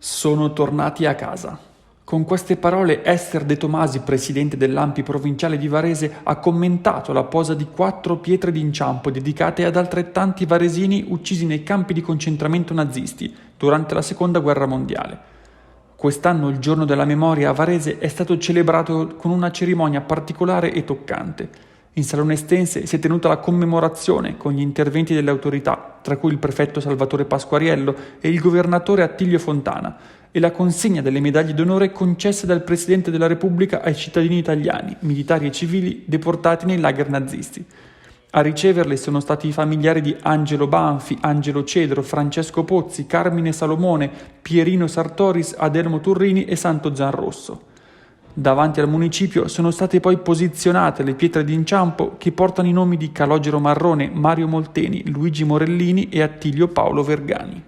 Sono tornati a casa. Con queste parole Ester De Tomasi, presidente dell'ANPI provinciale di Varese, ha commentato la posa di 4 pietre d'inciampo dedicate ad altrettanti varesini uccisi nei campi di concentramento nazisti durante la Seconda Guerra Mondiale. Quest'anno il Giorno della Memoria a Varese è stato celebrato con una cerimonia particolare e toccante. In Salone Estense si è tenuta la commemorazione con gli interventi delle autorità, tra cui il prefetto Salvatore Pasquariello e il governatore Attilio Fontana, e la consegna delle medaglie d'onore concesse dal Presidente della Repubblica ai cittadini italiani, militari e civili deportati nei lager nazisti. A riceverle sono stati i familiari di Angelo Banfi, Angelo Cedro, Francesco Pozzi, Carmine Salomone, Pierino Sartoris, Adelmo Turrini e Santo Gianrosso. Davanti al municipio sono state poi posizionate le pietre d'inciampo che portano i nomi di Calogero Marrone, Mario Molteni, Luigi Morellini e Attilio Paolo Vergani.